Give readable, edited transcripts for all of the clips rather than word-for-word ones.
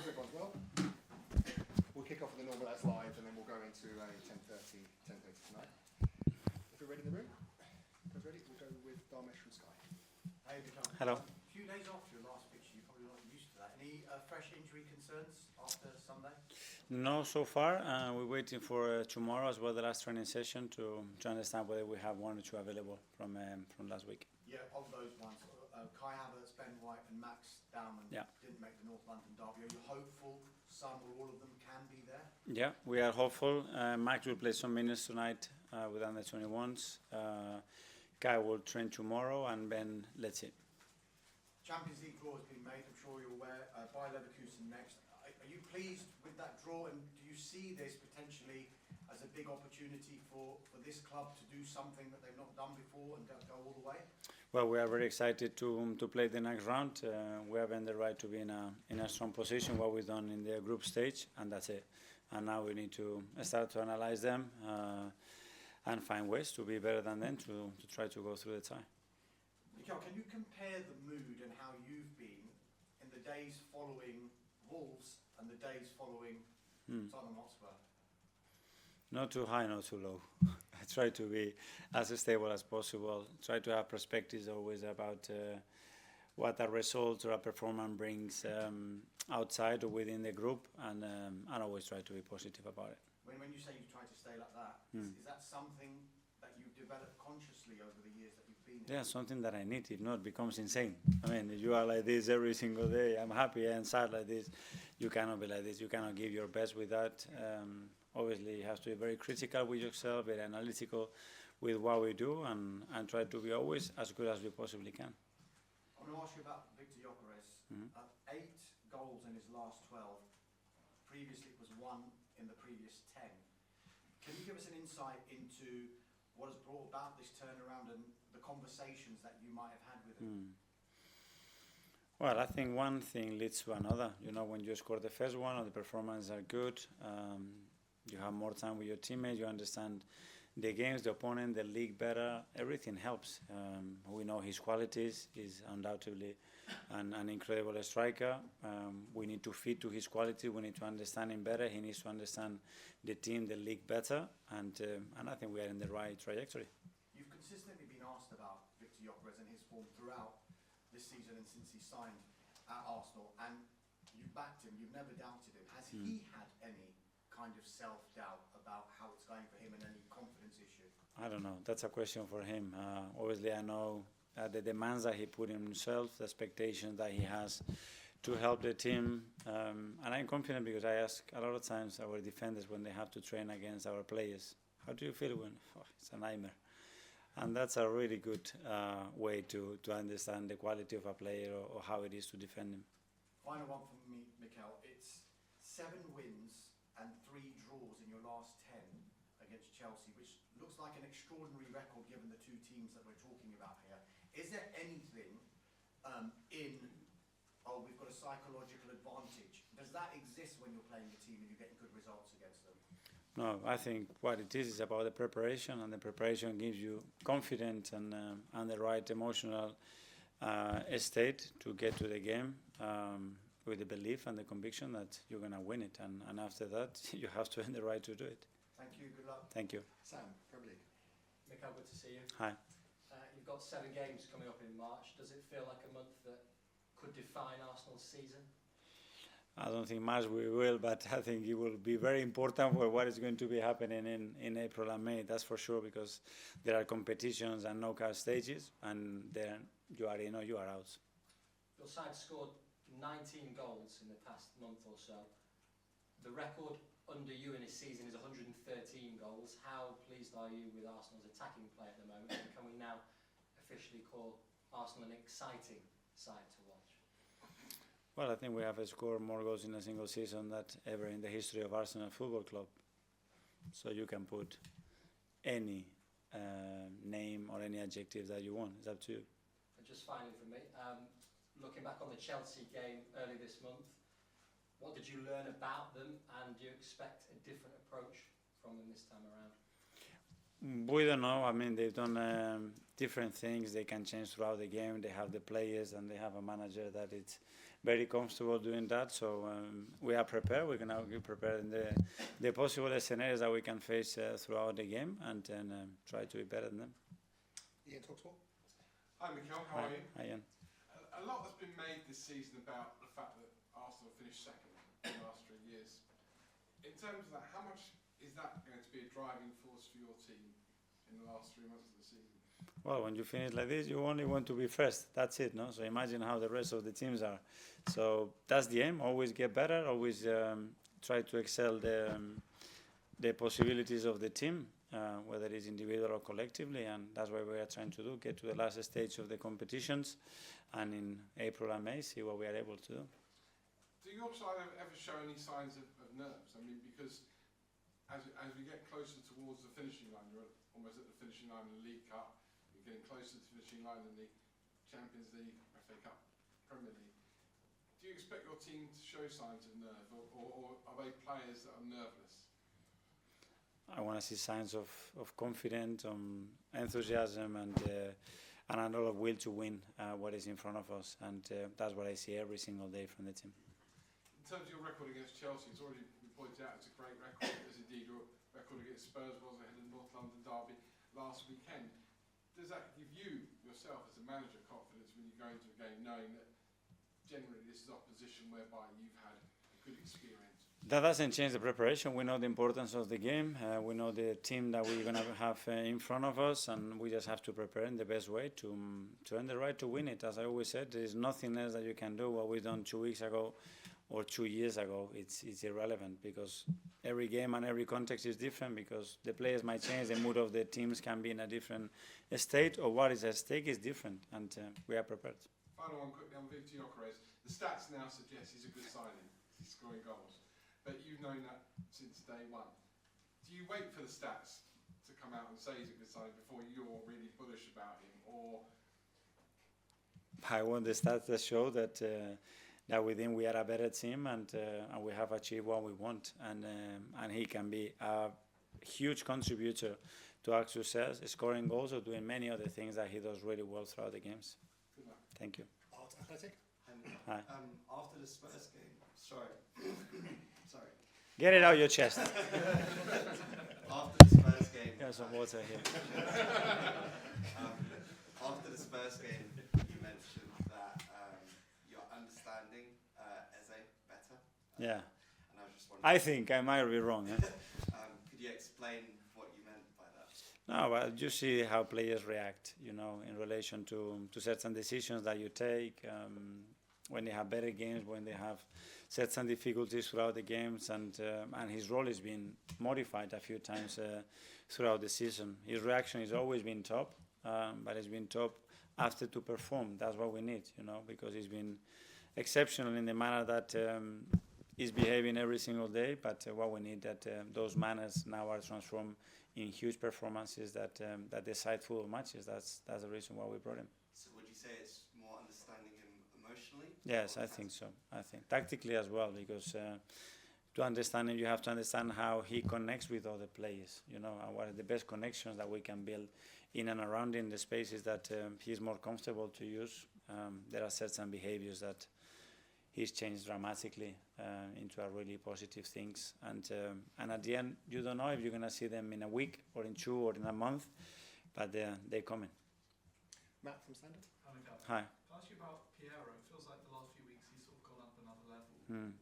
hope everyone's well. We'll kick off with the normal as live, and then we'll go into a 10:30 tonight. If we're ready in the room, guys ready? We'll go with Dharmesh from Sky. Hey, Mikel. Hello. A few days after your last picture, you're probably not used to that. Any fresh injury concerns after Sunday? No, so far. We're waiting for tomorrow as well, the last training session, to understand whether we have one or two available from last week. Yeah, of those ones, Kai Havertz, Ben White and Max Dowman didn't make the North London derby. Are you hopeful some or all of them can be there? Yeah, we are hopeful. Max will play some minutes tonight with under 21s. Kai will train tomorrow, and Ben, let's see. Champions League draw has been made, I'm sure you're aware, by Leverkusen next. Are you pleased with that draw, and do you see this potentially as a big opportunity for this club to do something that they've not done before and go all the way? Well, we are very excited to play the next round. We have earned the right to be in a strong position, what we've done in the group stage, and that's it. And now we need to start to analyze them and find ways to be better than them to try to go through the tie. Mikel, can you compare the mood and how you've been in the days following Wolves and the days following Tottenham Hotspur? Not too high, not too low. I try to be as stable as possible. Try to have perspectives always about what a result or a performance brings outside or within the group, and always try to be positive about it. When you say you try to stay like that, is that something that you've developed consciously over the years that you've been here? Yeah, something that I need. If not, it becomes insane. I mean, if you are like this every single day, I'm happy and sad like this, you cannot be like this. You cannot give your best with that. Obviously, you have to be very critical with yourself, very analytical with what we do, and try to be always as good as we possibly can. I want to ask you about Victor Gyökeres. 8 goals in his last 12. Previously, it was 1 in the previous 10. Can you give us an insight into what has brought about this turnaround and the conversations that you might have had with him? Well, I think one thing leads to another. You know, when you score the first one or the performances are good, you have more time with your teammates, you understand the games, the opponent, the league better, everything helps. We know his qualities. He's undoubtedly an incredible striker. We need to fit to his quality. We need to understand him better. He needs to understand the team, the league better, and I think we are in the right trajectory. You've consistently been asked about Victor Gyökeres and his form throughout this season and since he signed at Arsenal, and you've backed him, you've never doubted him. Has he had any kind of self-doubt about how it's going for him and any confidence issue? I don't know. That's a question for him. Obviously, I know the demands that he put in himself, the expectations that he has to help the team. And I'm confident because I ask a lot of times our defenders when they have to train against our players, how do you feel when? Oh, it's a nightmare. And that's a really good way to understand the quality of a player or how it is to defend him. Final one from me, Mikel. It's 7 wins and 3 draws in your last 10 against Chelsea, which looks like an extraordinary record given the 2 teams that we're talking about here. Is there anything we've got a psychological advantage? Does that exist when you're playing the team and you're getting good results against them? No, I think what it is about the preparation, and the preparation gives you confidence and the right emotional state to get to the game with the belief and the conviction that you're going to win it. And after that, you have to earn the right to do it. Thank you. Good luck. Thank you. Sam, Premier League. Mikel, good to see you. Hi. You've got 7 games coming up in March. Does it feel like a month that could define Arsenal's season? I don't think much we will, but I think it will be very important for what is going to be happening in April and May, that's for sure, because there are competitions and knockout stages, and then you are in or you are out. Your side scored 19 goals in the past month or so. The record under you in his season is 113 goals. How pleased are you with Arsenal's attacking play at the moment? And can we now officially call Arsenal an exciting side to watch? Well, I think we have scored more goals in a single season than ever in the history of Arsenal Football Club. So you can put any name or any adjective that you want. It's up to you. And just finally for me, looking back on the Chelsea game early this month, what did you learn about them, and do you expect a different approach from them this time around? We don't know. I mean, they've done different things. They can change throughout the game. They have the players and they have a manager that it's very comfortable doing that. So we are prepared. We're gonna be prepared in the possible scenarios that we can face throughout the game, and then try to be better than them. Ian Talksport. Hi Mikel, how are you? Hi, Ian. A lot has been made this season about the fact that Arsenal finished second in the last 3 years. In terms of that, how much is that going to be a driving force for your team in the last 3 months of the season? Well, when you finish like this, you only want to be first. That's it, no? So imagine how the rest of the teams are. So that's the aim. Always get better. Always try to excel the possibilities of the team, whether it's individual or collectively, and that's what we are trying to do. Get to the last stage of the competitions, and in April and May, see what we are able to do. Do your side ever show any signs of nerves? I mean, because as we get closer towards the finishing line, you're almost at the finishing line in the League Cup. You're getting closer to the finishing line in the Champions League, FA Cup, Premier League. Do you expect your team to show signs of nerve, or are they players that are nerveless? I want to see signs of confidence, enthusiasm, and a lot of will to win what is in front of us. And that's what I see every single day from the team. In terms of your record against Chelsea, it's already been pointed out it's a great record, as indeed your record against Spurs was ahead of the North London derby last weekend. Does that give you, yourself as a manager, confidence when you go into a game knowing that generally this is opposition whereby you've had a good experience? That doesn't change the preparation. We know the importance of the game. We know the team that we're going to have in front of us, and we just have to prepare in the best way to earn the right to win it. As I always said, there is nothing else that you can do. What we've done 2 weeks ago or 2 years ago, it's irrelevant, because every game and every context is different, because the players might change, the mood of the teams can be in a different state, or what is at stake is different, and we are prepared. Final one quickly on Victor Gyökeres. The stats now suggest he's a good signing. He's scoring goals. But you've known that since day one. Do you wait for the stats to come out and say he's a good signing before you're really bullish about him, or? I want the stats that show that that within we are a better team, and we have achieved what we want, and he can be a huge contributor to our success, scoring goals or doing many other things that he does really well throughout the games. Good luck. Thank you. Art Athletic. Hi. After the Spurs game, sorry. Get it out your chest. After the Spurs game, There's some water here. after the Spurs game, you mentioned that you're understanding Eze better. Yeah. And I was just wondering, I think I might be wrong. Eh? could you explain what you meant by that? No, well, you see how players react, you know, in relation to certain decisions that you take, when they have better games, when they have certain difficulties throughout the games, and his role has been modified a few times throughout the season. His reaction has always been top, but it's been top after to perform. That's what we need, you know, because he's been exceptional in the manner that he's behaving every single day, but what we need that those manners now are transformed in huge performances that decide football matches. That's the reason why we brought him. So would you say it's more understanding him emotionally? Yes, I think so. I think tactically as well, because to understand him, you have to understand how he connects with other players, you know, and what are the best connections that we can build in and around in the spaces that he's more comfortable to use. There are certain behaviors that he's changed dramatically into a really positive things, and at the end, you don't know if you're going to see them in a week or in 2 or in a month, but they're coming. Matt from Standard. Hi. Can I ask you about Piero? It feels like the last few weeks he's sort of gone up another level.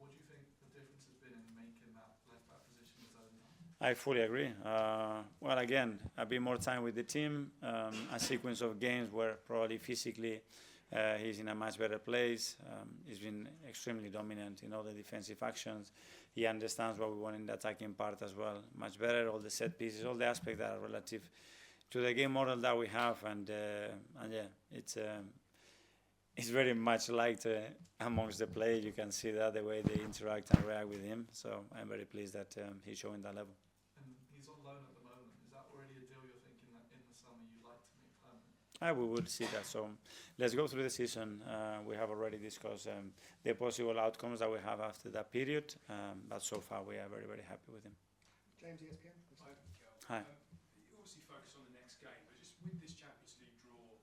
What do you think the difference has been in making that left back position his own now? I fully agree. Well, again, a bit more time with the team, a sequence of games where probably physically he's in a much better place. He's been extremely dominant in all the defensive actions. He understands what we want in the attacking part as well, much better. All the set pieces, all the aspects that are relative to the game model that we have, and yeah, it's very much liked amongst the players. You can see that the way they interact and react with him. So I'm very pleased that he's showing that level. And he's on loan at the moment. Is that already a deal you're thinking that in the summer you'd like to make permanent? We will see that. So let's go through the season. We have already discussed the possible outcomes that we have after that period, but so far we are very, very happy with him. James, ESPN. Hi. You obviously focus on the next game, but just with this Champions League draw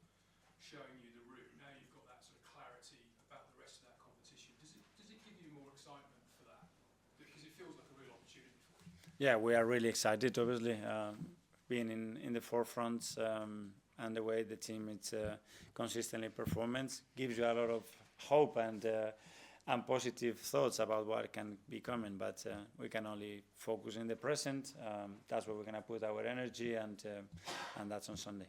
showing you the route, now you've got that sort of clarity about the rest of that competition. Yeah, we are really excited, obviously, being in the forefront, and the way the team is consistently performance gives you a lot of hope and positive thoughts about what can be coming. But we can only focus in the present. That's where we're going to put our energy, and that's on Sunday.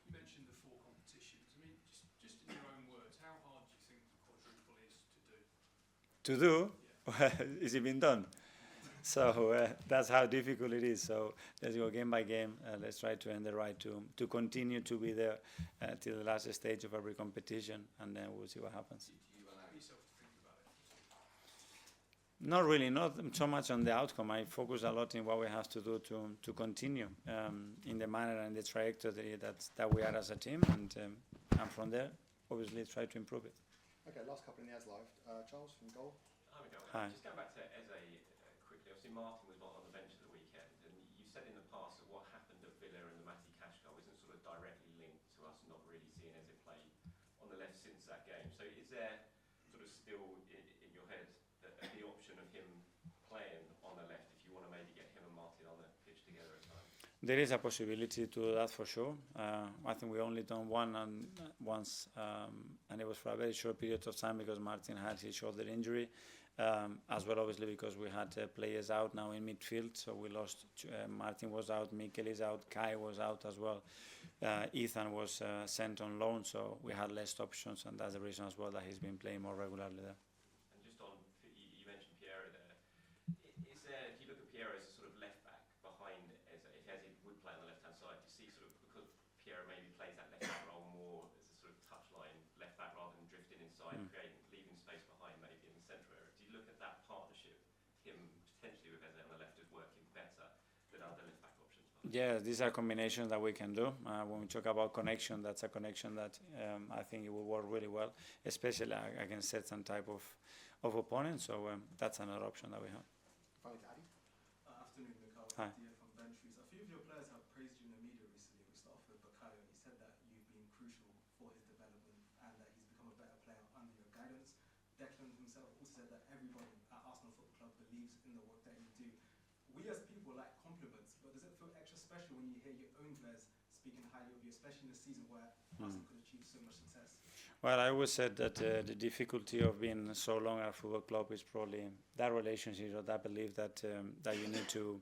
You mentioned the four competitions. I mean, just in your own words, how hard do you think the quadruple is to do? To do, is it been done? So that's how difficult it is. So let's go game by game. Let's try to earn the right to continue to be there till the last stage of every competition, and then we'll see what happens. Do you allow yourself to think about it? Not really, not so much on the outcome. I focus a lot in what we have to do to continue in the manner and the trajectory that we are as a team, and from there, obviously, try to improve it. Okay, last couple in the As Live. Charles from goal. Hi, Mikel. Hi. Just going back to Eze quickly, obviously Martin was not on the bench at the weekend, and you said in the past that what happened at Villa and the Matty Cash goal isn't sort of directly linked to us not really seeing Eze play on the left since that game. So is there sort of still in your head the option of him playing on the left if you want to maybe get him and Martin on the pitch together at times? There is a possibility to do that for sure. I think we only done once, and it was for a very short period of time because Martin had his shoulder injury, as well obviously because we had players out now in midfield, so we lost. Martin was out, Mikel is out, Kai was out as well. Ethan was sent on loan, so we had less options, and that's the reason as well that he's been playing more regularly there. And just on, you mentioned Piero there. Is there, if you look at Piero as a sort of left back behind Eze, if Eze would play on the left-hand side, do you see sort of, because Piero maybe plays that left back role more as a sort of touchline left back rather than drifting inside, leaving space behind maybe in the central area? Do you look at that partnership, him potentially with Eze on the left, as working better than other left back options? Yeah, these are combinations that we can do. When we talk about connection, that's a connection that I think it will work really well, especially against certain type of opponents. So that's another option that we have. Finally to Addy. Afternoon, Mikel. Hi. Dia from Ventures. A few of your players have praised you in the media recently. We start off with Bakayo. He said that you've been crucial for his development and that he's become a better player under your guidance. Declan himself also said that everybody at Arsenal Football Club believes in the work that you do. We as people like compliments, but does it feel extra special when you hear your own players speaking highly of you, especially in a season where Arsenal could achieve so much success? Well, I always said that the difficulty of being so long at a football club is probably that relationship or that belief that you need to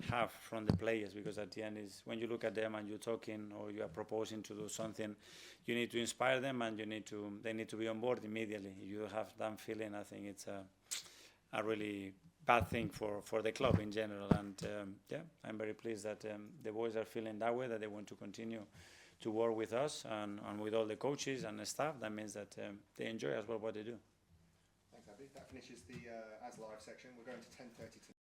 have from the players, because at the end is when you look at them and you're talking or you are proposing to do something, you need to inspire them and they need to be on board immediately. If you have that feeling, I think it's a really bad thing for the club in general. And yeah, I'm very pleased that the boys are feeling that way, that they want to continue to work with us and with all the coaches and the staff. That means that they enjoy as well what they do. Thanks, Abby. That finishes the As Live section. We're going to 10:30 tonight.